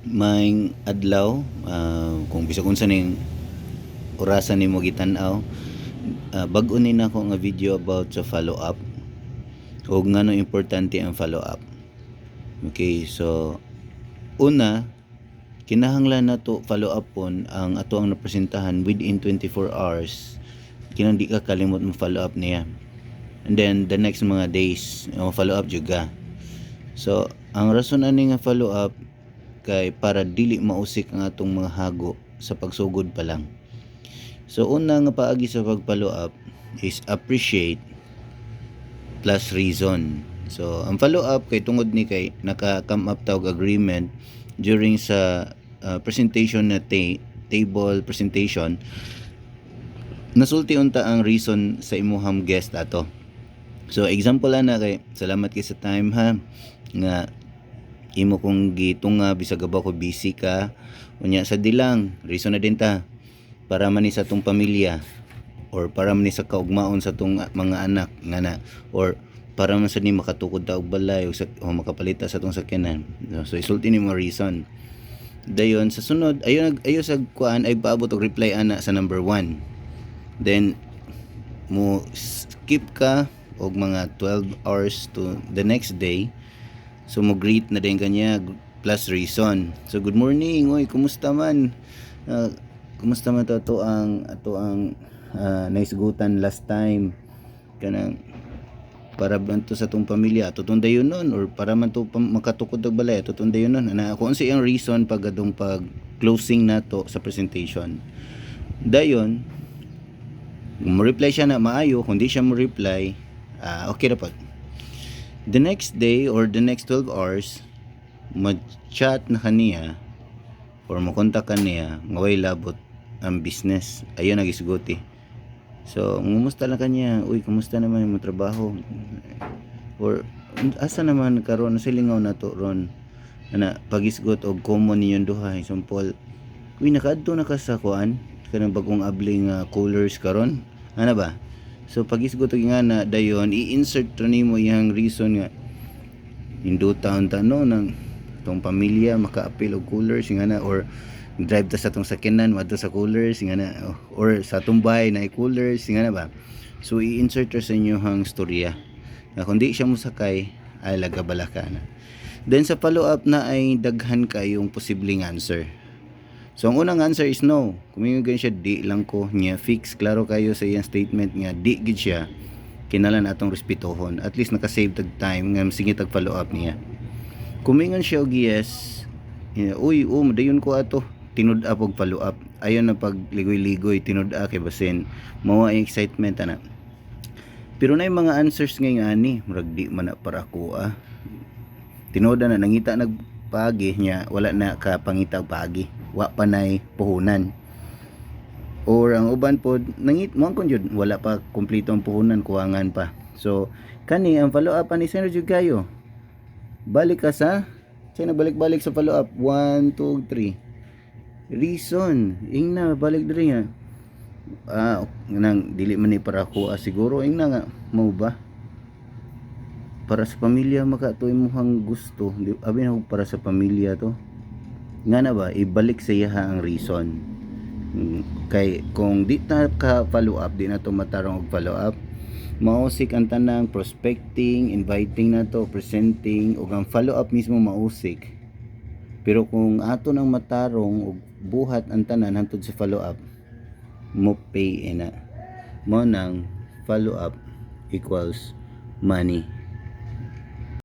Maing adlaw, kung bisa kung ning orasan nimo gitan-aw, bag-o ni nako nga video about sa follow up ug ngano importante ang follow up. Okay, so una, kinahanglan nato follow up pon ang ato ang napresentahan within 24 hours. Kinang di ka kalimot mo follow up niya. And then the next mga days, follow up juga. So ang rason ani nga follow up kay para dili mausik ang atong mga hago sa pagsugod pa lang. So una nga paagi sa pag-follow up is appreciate plus reason. So ang follow up kay tungod ni kay naka-come up tawag agreement during sa presentation na table presentation, nasulti unta ang reason sa imuhang guest ato. So example na kay salamat kay sa time ha nga imo kong gitunga bisag ba ko busy ka unya sa dilang reason na din ta para man ni sa tong pamilya or para man ni sa kaugmaon sa tong mga anak nga na or para man sa ni makatukod ta og balay o makapalita sa tong sakyanan. So isulti ni mo reason. Dayon sa sunod ayo sa kuan ay paabot og reply ana sa number 1. Then mo skip ka og mga 12 hours to the next day. So mo greet na din kanya plus reason. So good morning, oy kumusta man? Kumusta man to ang naisgutan last time kanang para banto sa tong pamilya tutundayon nun or para man to makatukod og balay tutundayon nun ana kung unsa ang reason pag closing nato sa presentation. Dayon mo reply siya na maayo, kung di siya mo reply okay ra pod. The next day or the next 12 hours mag-chat na kaniya or makontak kaniya nga way labot ang business ayon nagisguti. So ngumusta lang kanya, uy kumusta naman yung trabaho or asa naman karon silingaw na to ron ana pagisgot og common niyon duha. Example, uy nakaadto na ka sa kuan kanang bagong abling coolers karon ana ba. So pagisgot og nga na dayon i-insert ra nimo iyang reason nga indutan ta no ng tong pamilya maka-apil og coolers nga na or drive ta sa tong sakyanan madto sa coolers nga na or sa tumbay na coolers nga na ba. So i-insert ra sa inyo hang storya na kundi siya mosakay ay lagabala ka na. Then sa follow up na ay daghan kayong posibleng answer. So ang unang answer is no. Kumingon siya di lang ko niya fix klaro kayo sa iyang statement nga di gid siya kinalan atong respetohon. At least naka-save tag time nga sige tag follow up niya. Kumingon siya og yes. Uy, madayon ko ato. Tinud-a og follow up. Ayon na pagligoy-ligoy tinud-a kay basin mao ang excitement ana. Pero na yung mga answers ngay ani murag di man na para ko tinoda na nangita nagpagi niya wala na kapangita pagi wa panay puhunan or ang uban pod nangit mo kon jud wala pa kumpleto ang puhunan kuwangan pa. So kani ang follow up ani synergy kayo balik ka sa balik sa follow up 1 2 3 reason ingna balik diri nga nang dili man ni para ko siguro ingna nga mao ba para sa pamilya makatuoy mo hang gusto abi na para sa pamilya to nga na ba ibalik sa iya ang reason. Kay kung di ta ka follow up di na to matarong og follow up mausik ang tanang prospecting, inviting na to, presenting ug ang follow up mismo mausik. Pero kung ato nang matarong og buhat ang tanan hantod sa follow up mo pay ina mo nang follow up equals money.